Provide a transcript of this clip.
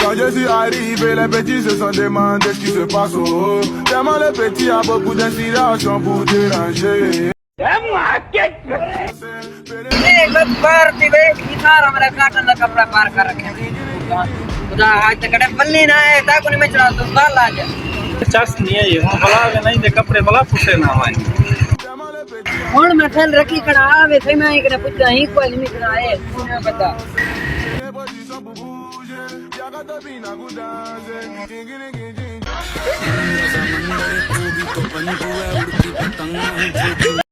Quand je suis arrivé, les petits se sont demandé ce qui se passe au haut. Tellement le petit a beaucoup d'inspiration pour déranger. कपड़ा पार कर रखे खुदा आज तक पल्ली ना है ताको नहीं मैं चला तो बाल आ जा चस नहीं है ये भला के नहीं दे कपड़े भला फुटे ना भाई हुन मैं थल रखी कड़ा आवे थे मैं एकने पुछा ही कोई नहीं कराए तूने बता